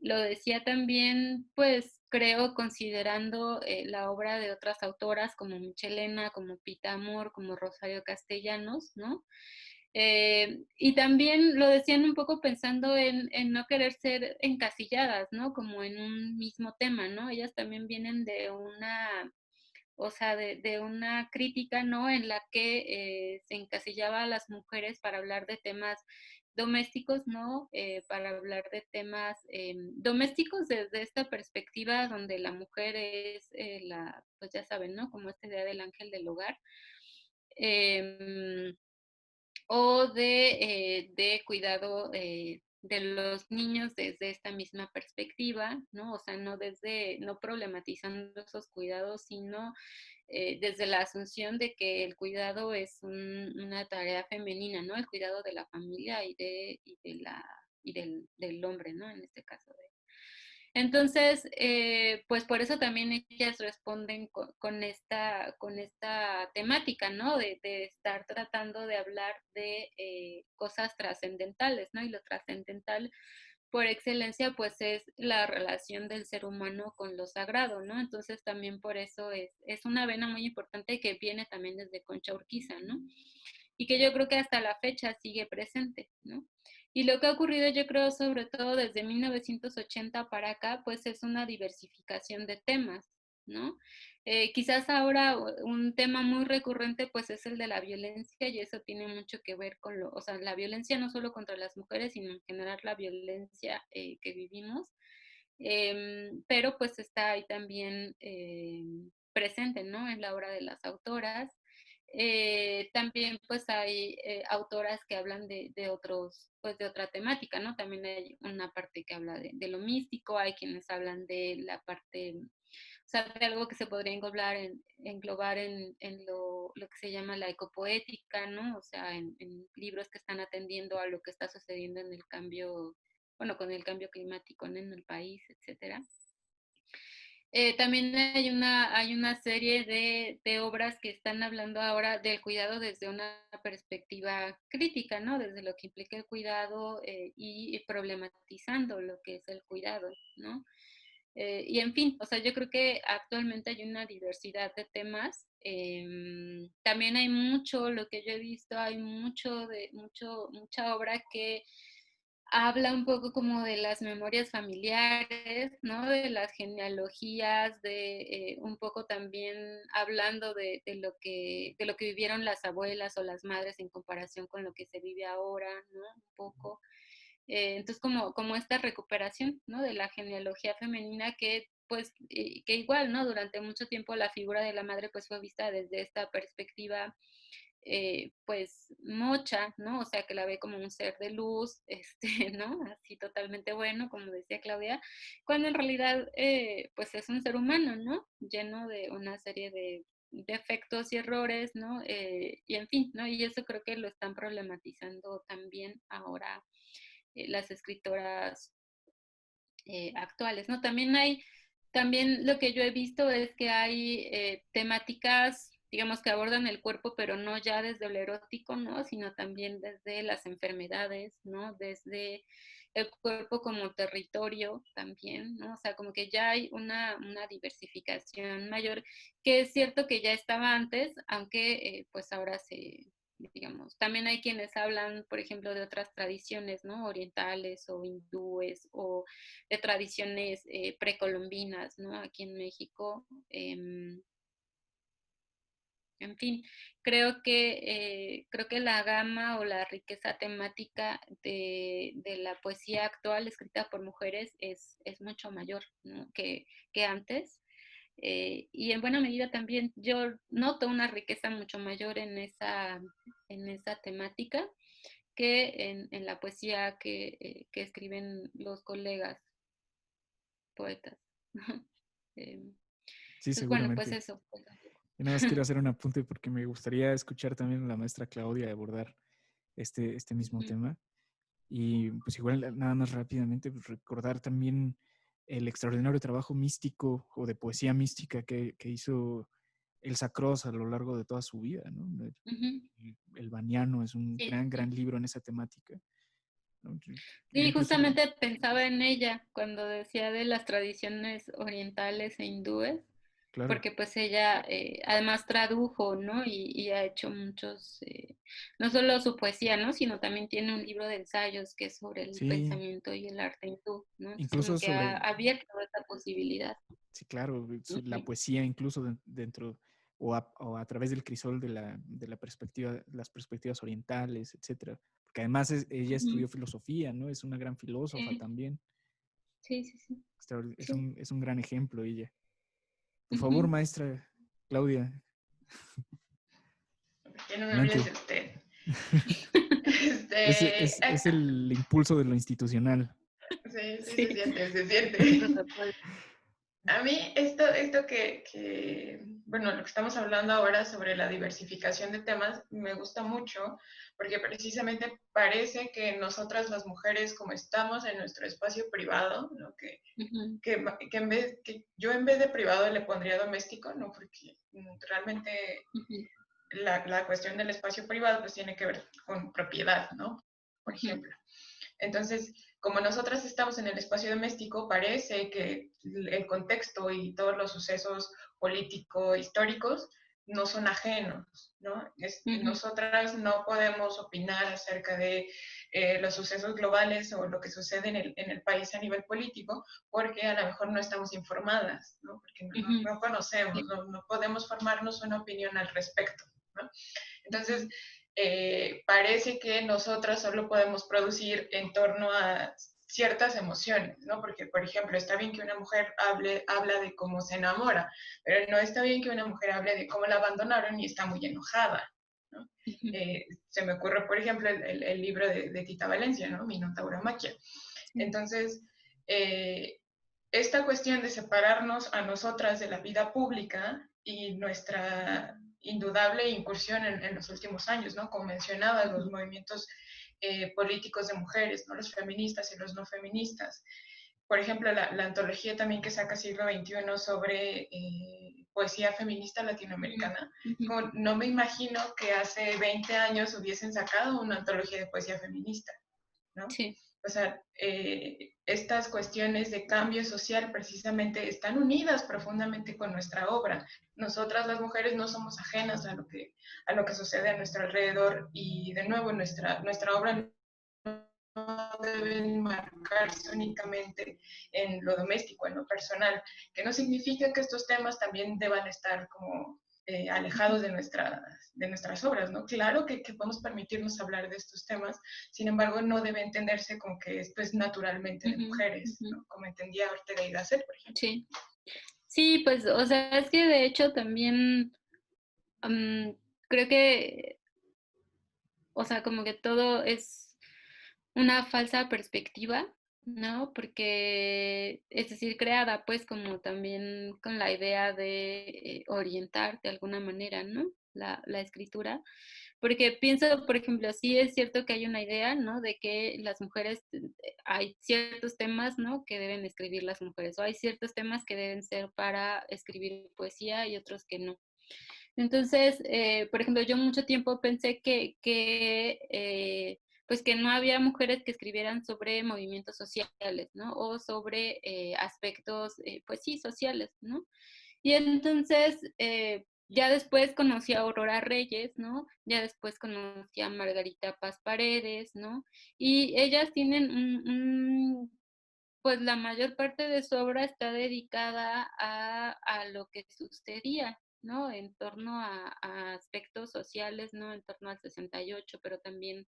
lo decía también, pues creo, considerando la obra de otras autoras como Michelena, como Pita Amor, como Rosario Castellanos, ¿no? Y también lo decían un poco pensando en no querer ser encasilladas, ¿no? Como en un mismo tema, ¿no? Ellas también vienen de o sea, de una crítica, ¿no? En la que se encasillaba a las mujeres para hablar de temas domésticos, ¿no? Para hablar de temas domésticos desde esta perspectiva donde la mujer es pues ya saben, ¿no? Como esta idea del ángel del hogar. Eh, o de cuidado de los niños desde esta misma perspectiva, ¿no? O sea, no problematizando esos cuidados, sino desde la asunción de que el cuidado es una tarea femenina, ¿no? El cuidado de la familia del hombre, ¿no? En este caso. Entonces, pues por eso también ellas responden con esta temática, ¿no? De estar tratando de hablar de cosas trascendentales, ¿no? Y lo trascendental por excelencia, pues es la relación del ser humano con lo sagrado, ¿no? Entonces también por eso es una vena muy importante que viene también desde Concha Urquiza, ¿no? Y que yo creo que hasta la fecha sigue presente, ¿no? Y lo que ha ocurrido, yo creo, sobre todo desde 1980 para acá, pues es una diversificación de temas, ¿no? Quizás ahora un tema muy recurrente pues es el de la violencia y eso tiene mucho que ver con o sea, la violencia no solo contra las mujeres, sino en general la violencia que vivimos, pero pues está ahí también presente, ¿no? En la obra de las autoras. También pues hay autoras que hablan de otros, pues de otra temática, ¿no? También hay una parte que habla de lo místico, hay quienes hablan de la parte, o sea, de algo que se podría englobar en lo que se llama la ecopoética, ¿no? O sea, en libros que están atendiendo a lo que está sucediendo en el cambio, bueno, con el cambio climático, ¿no? En el país, etcétera. También hay una serie de obras que están hablando ahora del cuidado desde una perspectiva crítica, ¿no? Desde lo que implica el cuidado y problematizando lo que es el cuidado, ¿no? Y en fin, o sea, yo creo que actualmente hay una diversidad de temas. También hay mucho, lo que yo he visto, hay mucha obra que habla un poco como de las memorias familiares, ¿no? De las genealogías, de un poco también hablando de lo que vivieron las abuelas o las madres en comparación con lo que se vive ahora, ¿no? Un poco. Entonces, como esta recuperación, ¿no? De la genealogía femenina que pues que igual, ¿no? Durante mucho tiempo la figura de la madre pues fue vista desde esta perspectiva pues mocha, ¿no? O sea, que la ve como un ser de luz, ¿no? Así totalmente bueno, como decía Claudia, cuando en realidad pues es un ser humano, ¿no? Lleno de una serie de defectos y errores, ¿no? Y en fin, ¿no? Y eso creo que lo están problematizando también ahora las escritoras actuales, ¿no? También lo que yo he visto es que hay temáticas, digamos, que abordan el cuerpo, pero no ya desde lo erótico, ¿no? Sino también desde las enfermedades, ¿no? Desde el cuerpo como territorio también, ¿no? O sea, como que ya hay una diversificación mayor, que es cierto que ya estaba antes, aunque pues ahora digamos, también hay quienes hablan, por ejemplo, de otras tradiciones, ¿no? Orientales o hindúes o de tradiciones precolombinas, ¿no? Aquí en México. En fin, creo que la gama o la riqueza temática de la poesía actual escrita por mujeres es mucho mayor, ¿no? que antes. Y en buena medida también yo noto una riqueza mucho mayor en esa temática que en la poesía que escriben los colegas poetas. Eh, Sí, pues bueno, pues seguramente. eso. Yo nada más quiero hacer un apunte porque me gustaría escuchar también a la maestra Claudia abordar este mismo tema. Y pues igual nada más rápidamente pues, recordar también el extraordinario trabajo místico o de poesía mística que hizo Elsa Cross a lo largo de toda su vida, ¿no? Uh-huh. El Baniano es un Sí, gran, sí. gran libro en esa temática, ¿no? Yo Sí, incluso, justamente pensaba en ella cuando decía de las tradiciones orientales e hindúes, claro, porque pues ella además tradujo, ¿no? Y ha hecho muchos, no solo su poesía, ¿no? Sino también tiene un libro de ensayos que es sobre el sí, pensamiento y el arte hindú, ¿no? Entonces incluso como que ha sobre, abierto esta posibilidad. sí, claro, la Uh-huh. poesía incluso dentro o a través del crisol de la perspectiva, las perspectivas orientales, etcétera. Porque además ella Uh-huh. estudió filosofía, ¿no? Es una gran filósofa Sí, también. sí, sí, sí. Sí. Es un gran ejemplo ella. Por favor, Uh-huh. maestra Claudia, ¿Por qué no me hablas adelante. de usted? Este, Es el impulso de lo institucional. sí, sí, se Sí, siente, se el siente. protocolo. A mí esto bueno, lo que estamos hablando ahora sobre la diversificación de temas me gusta mucho porque precisamente parece que nosotras las mujeres, como estamos en nuestro espacio privado, ¿no? Uh-huh. Que yo en vez de privado le pondría doméstico, ¿no? Porque realmente Uh-huh. la cuestión del espacio privado pues tiene que ver con propiedad, ¿no? Por Uh-huh. ejemplo. Entonces, como nosotras estamos en el espacio doméstico, parece que el contexto y todos los sucesos político-históricos no son ajenos, ¿no? Uh-huh. Nosotras no podemos opinar acerca de los sucesos globales o lo que sucede en el país a nivel político porque a lo mejor no estamos informadas, ¿no? Porque Uh-huh. no conocemos, Sí. no podemos formarnos una opinión al respecto, ¿no? Entonces, Uh-huh. parece que nosotras solo podemos producir en torno a ciertas emociones, ¿no? Porque, por ejemplo, está bien que una mujer habla de cómo se enamora, pero no está bien que una mujer hable de cómo la abandonaron y está muy enojada, ¿no? Uh-huh. Se me ocurre, por ejemplo, el libro de Tita Valencia, ¿no? Minotauromaquia. Sí. Entonces, esta cuestión de separarnos a nosotras de la vida pública y nuestra indudable incursión en los últimos años, ¿no? Como mencionaba, los Uh-huh. movimientos políticos de mujeres, ¿no? Los feministas y los no feministas. Por ejemplo, la antología también que saca Siglo XXI sobre poesía feminista latinoamericana. Uh-huh. Como, no me imagino que hace 20 años hubiesen sacado una antología de poesía feminista, ¿no? Sí. O sea, estas cuestiones de cambio social precisamente están unidas profundamente con nuestra obra. Nosotras las mujeres no somos ajenas a lo que sucede a nuestro alrededor y de nuevo nuestra obra no debe marcarse únicamente en lo doméstico, en lo personal, que no significa que estos temas también deban estar como alejados de nuestras obras, ¿no? Claro que podemos permitirnos hablar de estos temas, sin embargo, no debe entenderse como que esto es naturalmente de Uh-huh. mujeres, Uh-huh. ¿no? Como entendía Ortega y Gasset, por ejemplo. Sí. Sí, pues, o sea, es que de hecho también mm, creo que, o sea, como que todo es una falsa perspectiva, ¿no? Porque, es decir, creada pues como también con la idea de orientar de alguna manera, ¿no? La escritura. Porque pienso, por ejemplo, sí es cierto que hay una idea, ¿no? De que las mujeres, hay ciertos temas, ¿no? Que deben escribir las mujeres, o hay ciertos temas que deben ser para escribir poesía y otros que no. Entonces, por ejemplo, yo mucho tiempo pensé pues que no había mujeres que escribieran sobre movimientos sociales, ¿no? O sobre aspectos, pues sí, sociales, ¿no? Y entonces, ya después conocí a Aurora Reyes, ¿no? Ya después conocí a Margarita Paz Paredes, ¿no? Y ellas tienen pues la mayor parte de su obra está dedicada a lo que sucedía, ¿no? En torno a aspectos sociales, ¿no? En torno al 68, pero también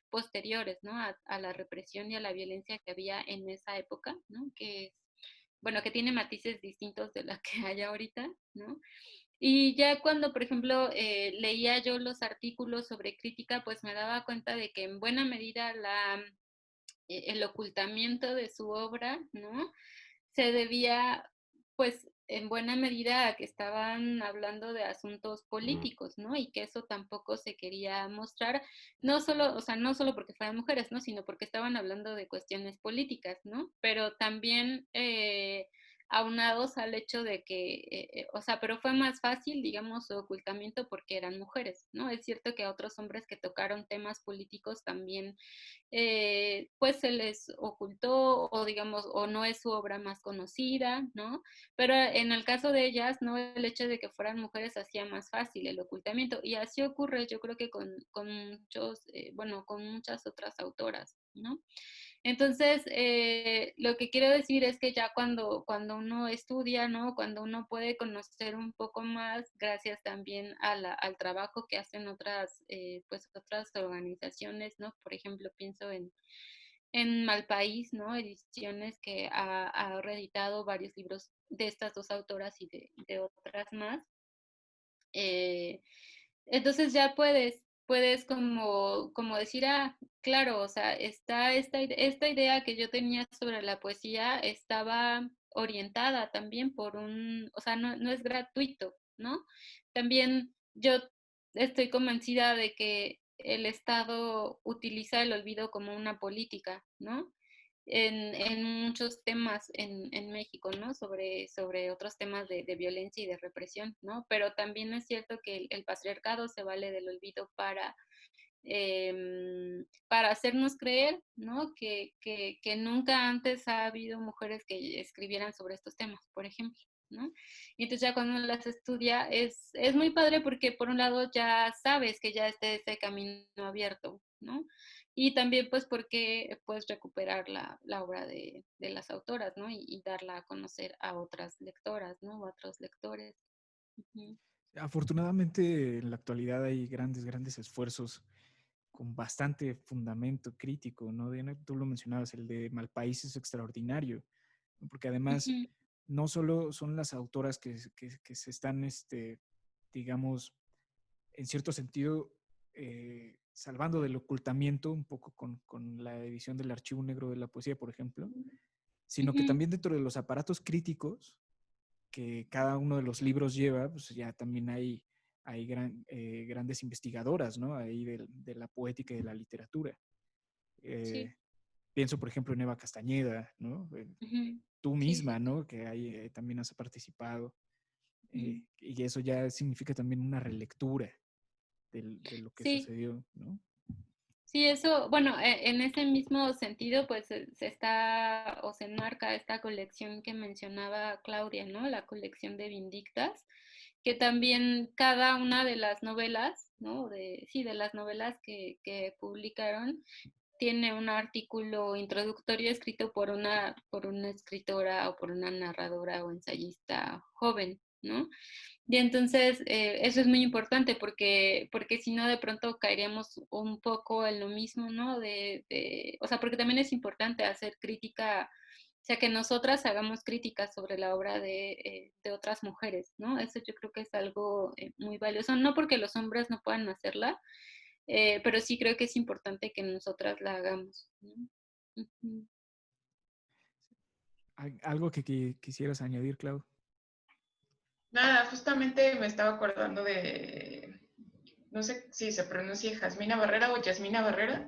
posteriores, ¿no? A la represión y a la violencia que había en esa época, ¿no? Que es, bueno, que tiene matices distintos de la que hay ahorita, ¿no? Y ya cuando, por ejemplo, leía yo los artículos sobre crítica, pues me daba cuenta de que en buena medida el ocultamiento de su obra, ¿no? Se debía, pues, en buena medida a que estaban hablando de asuntos políticos, ¿no? Y que eso tampoco se quería mostrar, no solo, o sea, no solo porque fueran mujeres, ¿no? Sino porque estaban hablando de cuestiones políticas, ¿no? Pero también aunados al hecho de que, o sea, pero fue más fácil, digamos, su ocultamiento porque eran mujeres, ¿no? Es cierto que a otros hombres que tocaron temas políticos también pues se les ocultó o digamos, o no es su obra más conocida, ¿no? Pero en el caso de ellas, ¿no? El hecho de que fueran mujeres hacía más fácil el ocultamiento y así ocurre yo creo que con muchos, bueno, con muchas otras autoras, ¿no? Entonces, lo que quiero decir es que ya cuando uno estudia, ¿no? Cuando uno puede conocer un poco más, gracias también al trabajo que hacen otras, pues otras organizaciones, ¿no? Por ejemplo, pienso en Malpaís, ¿no? Ediciones que ha reeditado varios libros de estas dos autoras y de otras más. Eh, entonces ya puedes como decir, ah, claro, o sea, está esta idea que yo tenía sobre la poesía estaba orientada también por o sea, no es gratuito, ¿no? También yo estoy convencida de que el Estado utiliza el olvido como una política, ¿no? En muchos temas en México, ¿no? Sobre otros temas de violencia y de represión, ¿no? Pero también es cierto que el patriarcado se vale del olvido para hacernos creer, ¿no? Que nunca antes ha habido mujeres que escribieran sobre estos temas, por ejemplo, ¿no? Y entonces ya cuando uno las estudia es muy padre porque por un lado ya sabes que ya está ese camino abierto, ¿no? Y también pues porque puedes recuperar la obra de las autoras, ¿no? Y darla a conocer a otras lectoras, ¿no? O a otros lectores. Ujú. Afortunadamente, en la actualidad hay grandes esfuerzos con bastante fundamento crítico, ¿no? Diana, tú lo mencionabas, el de Malpaís es extraordinario, ¿no? Porque además Ujú. no solo son las autoras que se están, digamos, en cierto sentido, salvando del ocultamiento un poco con la edición del Archivo Negro de la Poesía, por ejemplo, sino que Ujú. también dentro de los aparatos críticos que cada uno de los libros lleva, pues ya también hay grandes investigadoras, ¿no? Ahí de la poética y de la literatura. Sí. Eh, Pienso, por ejemplo, en Eva Castañeda, ¿no? Ujú. Tú Sí, sí, misma, sí. ¿no? Que ahí también has participado. Ujú. Y eso ya significa también una relectura de lo que Sí, sucedió, ¿no? sí, eso, bueno, en ese mismo sentido, pues se está o se enmarca esta colección que mencionaba Claudia, ¿no? La colección de Vindictas, que también cada una de las novelas, ¿no? Sí, de las novelas que publicaron, tiene un artículo introductorio escrito por una escritora o por una narradora o ensayista joven, ¿no? Y entonces eso es muy importante porque si no de pronto caeríamos un poco en lo mismo, ¿no? O sea, porque también es importante hacer crítica O sea, que nosotras hagamos críticas sobre la obra de otras mujeres, ¿no? Eso yo creo que es algo muy valioso, no porque los hombres no puedan hacerla, pero sí creo que es importante que nosotras la hagamos, ¿no? Ujú. ¿Algo que quisieras añadir, Clau? Nada, justamente me estaba acordando de, no sé si se pronuncia Jasmina Barrera o Yasmina Barrera,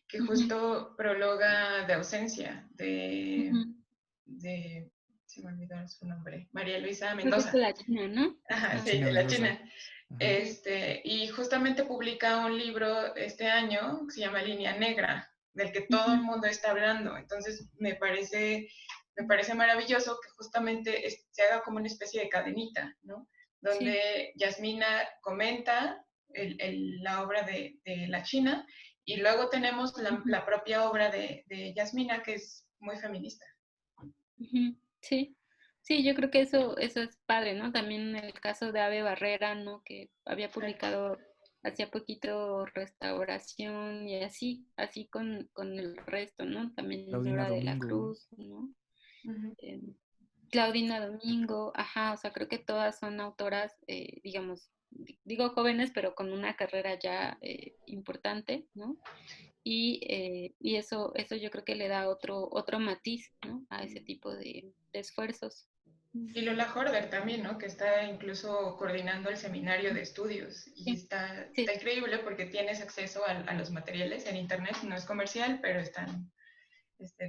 que Ujú, justo prologa de ausencia ujú. se me olvidó su nombre, María Luisa Creo que es de Mendoza. la China, ¿no? Ajá, La sí, China de la Mendoza. China. Ajá. Y justamente publica un libro este año que se llama Línea Negra, del que todo el Ujú, mundo está hablando. Entonces, me parece maravilloso que justamente se haga como una especie de cadenita, ¿no? sí. Donde Yasmina comenta la obra de la China y luego tenemos Ujú, la propia obra de Yasmina, que es muy feminista. ujú, sí. Sí, yo creo que eso es padre, ¿no? También el caso de Ave Barrera, ¿no? Que había Exacto. publicado hacía poquito Restauración y así con el resto, ¿no? También Claudina Nora de la Domingo, ¿no? Cruz, ¿no? Uh -huh. Eh, Claudina Domingo, ajá, o sea, creo que todas son autoras, digamos, digo jóvenes, pero con una carrera ya importante, ¿no? Y eso yo creo que le da otro matiz, ¿no? A ese tipo de esfuerzos. Y Lola Horder también, ¿no? Que está incluso coordinando el seminario de estudios. Y Sí, está sí, increíble porque tienes acceso a los materiales en internet, no es comercial, pero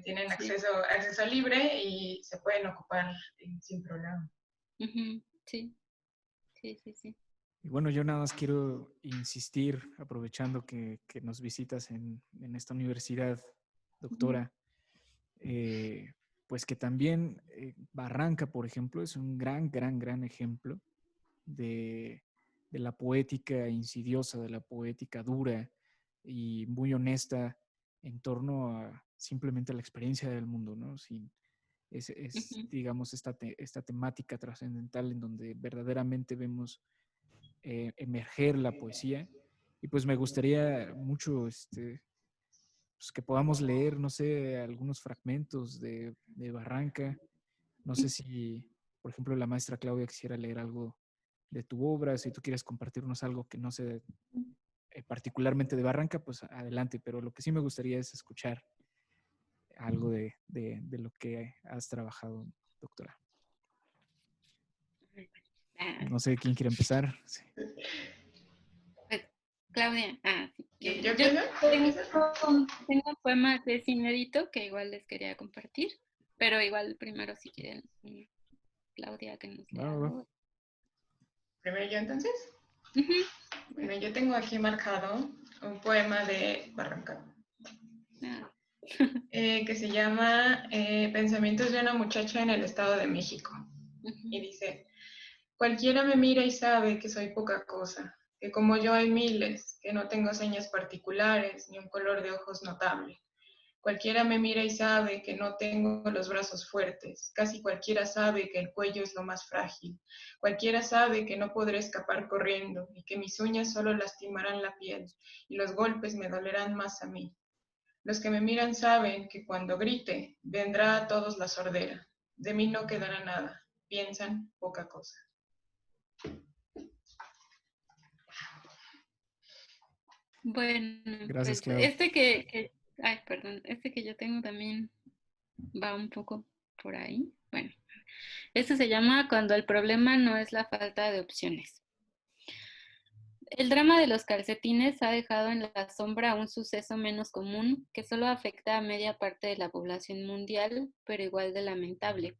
tienen sí. acceso libre y se pueden ocupar sin problema. Ujú, sí, sí, sí, sí. Y bueno, yo nada más quiero insistir, aprovechando que nos visitas en esta universidad, Ujú, doctora, pues que también Barranca, por ejemplo, es un gran ejemplo de, de la poética insidiosa, de la poética dura y muy honesta en torno a simplemente la experiencia del mundo, ¿no? Sin, ujú. digamos, esta temática trascendental en donde verdaderamente vemos emerger la poesía. Y pues me gustaría mucho pues que podamos leer, no sé, algunos fragmentos de Barranca. No sé si, por ejemplo, la maestra Claudia quisiera leer algo de tu obra, si tú quieres compartirnos algo que no sé particularmente de Barranca, pues adelante, pero lo que sí me gustaría es escuchar algo de lo que has trabajado, doctora. Ah, No sé quién quiere empezar. Sí. pues, Claudia, sí. ¿Yo Yo empiezo? ¿Yo tengo, empiezo? tengo poemas de Cinerito que igual les quería compartir, pero igual primero si quieren, Claudia, que nos Va, lea va, va. algo. Primero yo entonces. Ujú, Bueno, yo tengo aquí marcado un poema de Barranca ah, que se llama Pensamientos de una muchacha en el Estado de México. Y ujú. dice, cualquiera me mira y sabe que soy poca cosa, que como yo hay miles, que no tengo señas particulares ni un color de ojos notable. Cualquiera me mira y sabe que no tengo los brazos fuertes, casi cualquiera sabe que el cuello es lo más frágil, cualquiera sabe que no podré escapar corriendo y que mis uñas solo lastimarán la piel y los golpes me dolerán más a mí. Los que me miran saben que cuando grite vendrá a todos la sordera, de mí no quedará nada, piensan poca cosa. Bueno, Gracias, pues Clau. ay, perdón, este que yo tengo también va un poco por ahí. Bueno, este se llama Cuando el problema no es la falta de opciones. El drama de los calcetines ha dejado en la sombra un suceso menos común que solo afecta a media parte de la población mundial, pero igual de lamentable,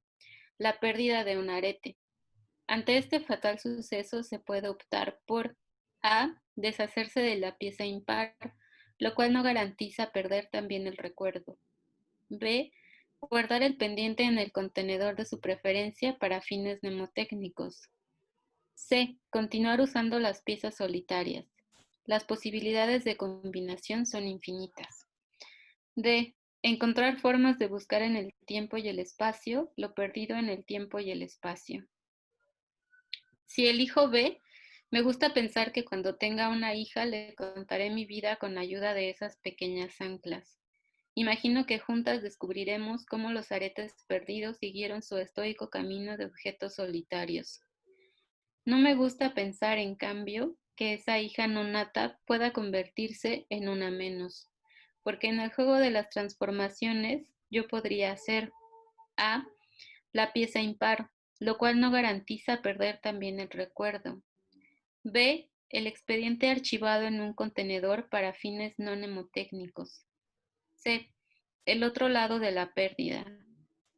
la pérdida de un arete. Ante este fatal suceso se puede optar por A. Deshacerse de la pieza impar, lo cual no garantiza perder también el recuerdo. B. Guardar el pendiente en el contenedor de su preferencia para fines mnemotécnicos. C. Continuar usando las piezas solitarias. Las posibilidades de combinación son infinitas. D. Encontrar formas de buscar en el tiempo y el espacio lo perdido en el tiempo y el espacio. Si elijo B, me gusta pensar que cuando tenga una hija le contaré mi vida con ayuda de esas pequeñas anclas. Imagino que juntas descubriremos cómo los aretes perdidos siguieron su estoico camino de objetos solitarios. No me gusta pensar, en cambio, que esa hija no nata pueda convertirse en una menos, porque en el juego de las transformaciones yo podría ser A, la pieza impar, lo cual no garantiza perder también el recuerdo. B, el expediente archivado en un contenedor para fines no mnemotécnicos. C, el otro lado de la pérdida.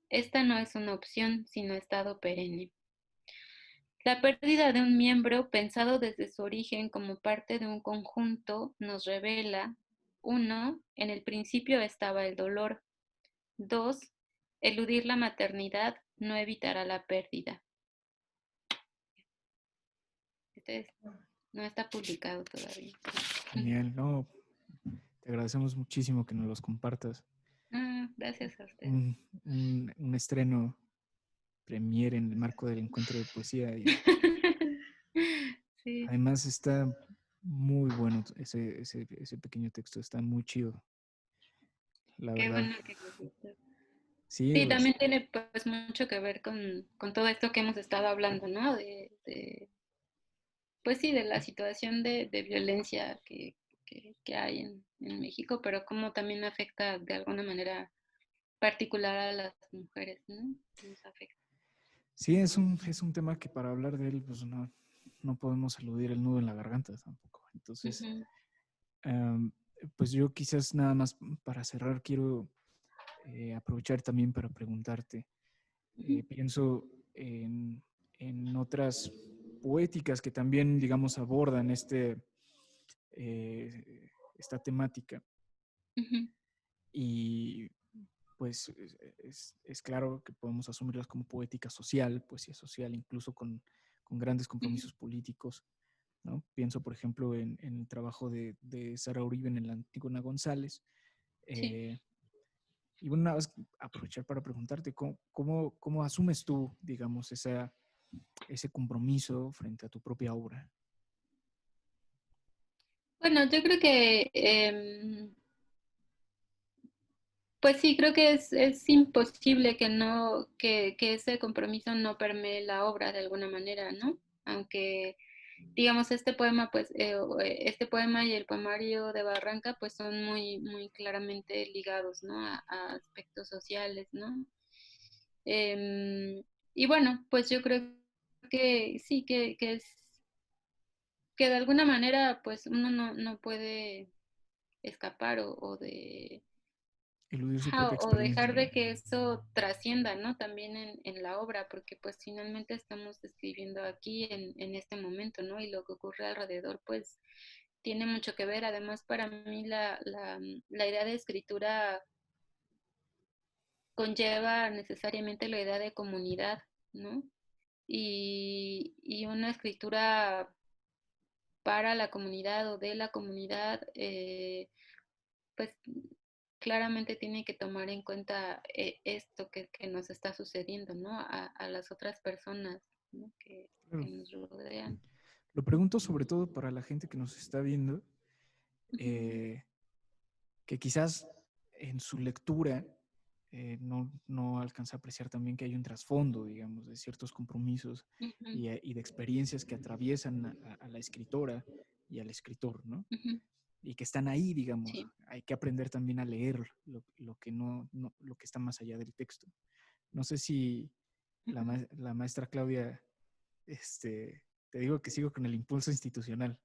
Esta no es una opción, sino estado perenne. La pérdida de un miembro, pensado desde su origen como parte de un conjunto, nos revela: 1. En el principio estaba el dolor. 2. Eludir la maternidad no evitará la pérdida. No está publicado todavía. Genial, no, te agradecemos muchísimo que nos los compartas. Gracias a usted. Un estreno premier en el marco del encuentro de poesía. Y Sí. además está muy bueno ese pequeño texto, está muy chido, la Qué verdad. bueno que les gustó. Sí, Sí, también tiene pues mucho que ver con todo esto que hemos estado hablando, ¿no? Pues sí, de la situación de violencia que hay en México, pero cómo también afecta de alguna manera particular a las mujeres, ¿no? Nos afecta. sí, es un tema que para hablar de él, pues no podemos eludir el nudo en la garganta tampoco. Entonces, Ujú, pues yo quizás nada más para cerrar quiero aprovechar también para preguntarte. ujú, Pienso en otras poéticas que también, digamos, abordan esta temática. ujú, Y pues es claro que podemos asumirlas como poética social, poesía social, incluso con grandes ujú. compromisos políticos, ¿no? Pienso, por ejemplo, en el trabajo de Sara Uribe en la Antígona González. Sí. eh, y bueno, nada más aprovechar para preguntarte, ¿cómo asumes tú, digamos, ese compromiso frente a tu propia obra? Bueno, yo creo que pues sí, creo que es imposible que no, que ese compromiso no permee la obra de alguna manera, ¿no? Aunque, digamos, este poema, pues, este poema y el poemario de Barranca, pues son muy, muy claramente ligados, ¿no? A aspectos sociales, ¿no? Em, y bueno, pues yo creo que sí, que de alguna manera, pues uno no puede escapar o de Eludir su ajá, propia o dejar experiencia. de que eso trascienda, ¿no? También en la obra, porque pues finalmente estamos escribiendo aquí en este momento, ¿no? Y lo que ocurre alrededor, pues tiene mucho que ver. Además, para mí la idea de escritura conlleva necesariamente la idea de comunidad, ¿no? Y una escritura para la comunidad o de la comunidad, pues claramente tiene que tomar en cuenta esto que nos está sucediendo, ¿no? A las otras personas, ¿no? Que Claro. nos rodean. Lo pregunto sobre todo para la gente que nos está viendo, Ujú, eh, que quizás en su lectura no alcanza a apreciar también que hay un trasfondo, digamos, de ciertos compromisos ujú, y de experiencias que atraviesan a la escritora y al escritor, ¿no? ujú, Y que están ahí, digamos. sí. Hay que aprender también a leer lo que lo que está más allá del texto. No sé si Ujú. la maestra Claudia, te digo que sigo con el impulso institucional.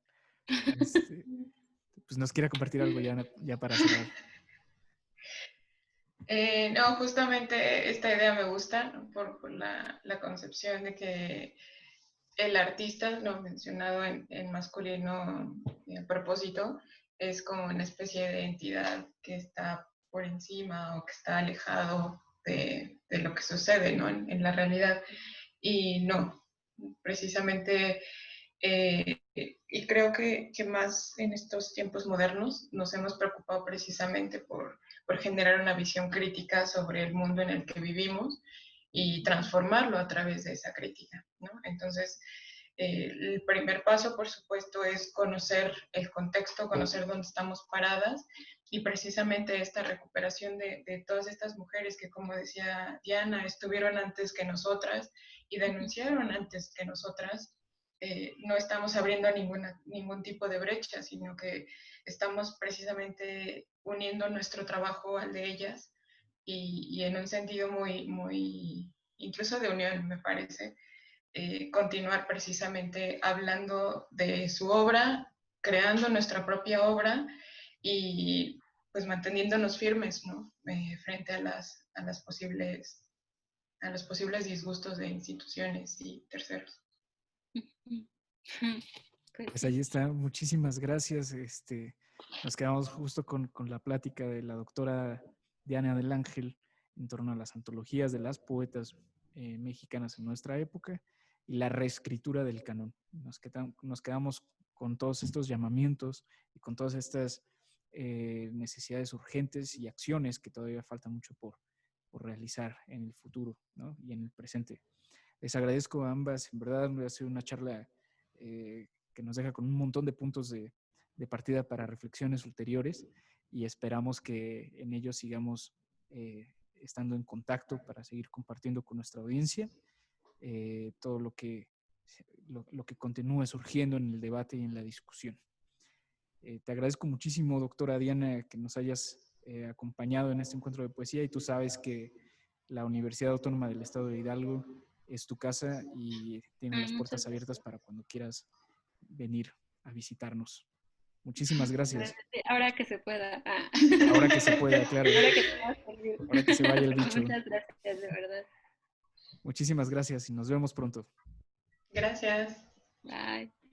Este, pues nos quiera compartir algo ya para cerrar. No, justamente esta idea me gusta, ¿no? por la concepción de que el artista, lo mencionado en masculino a propósito, es como una especie de entidad que está por encima o que está alejado de lo que sucede, ¿no? En la realidad. Y no, precisamente, y creo que más en estos tiempos modernos nos hemos preocupado precisamente por generar una visión crítica sobre el mundo en el que vivimos y transformarlo a través de esa crítica, ¿no? Entonces, el primer paso, por supuesto, es conocer el contexto, conocer dónde estamos paradas y precisamente esta recuperación de todas estas mujeres que, como decía Diana, estuvieron antes que nosotras y denunciaron antes que nosotras, no estamos abriendo ningún tipo de brecha, sino que estamos precisamente uniendo nuestro trabajo al de ellas y en un sentido muy, incluso de unión, me parece, continuar precisamente hablando de su obra, creando nuestra propia obra y pues manteniéndonos firmes, ¿no? Frente a los posibles disgustos de instituciones y terceros. Pues ahí está, muchísimas gracias. Nos quedamos justo con la plática de la doctora Diana del Ángel en torno a las antologías de las poetas mexicanas en nuestra época y la reescritura del canon. Nos quedamos con todos estos llamamientos y con todas estas necesidades urgentes y acciones que todavía falta mucho por realizar en el futuro, ¿no? Y en el presente. Les agradezco a ambas, en verdad ha sido una charla que nos deja con un montón de puntos de partida para reflexiones ulteriores y esperamos que en ellos sigamos estando en contacto para seguir compartiendo con nuestra audiencia todo lo que continúe surgiendo en el debate y en la discusión. Te agradezco muchísimo, doctora Diana, que nos hayas acompañado en este encuentro de poesía y tú sabes que la Universidad Autónoma del Estado de Hidalgo es tu casa y tiene las puertas abiertas para cuando quieras venir a visitarnos. Muchísimas gracias. Ahora que se pueda. Ahora que se pueda, claro. Ahora que se vaya el bicho. Muchas gracias, de verdad. Muchísimas gracias y nos vemos pronto. Gracias. Bye.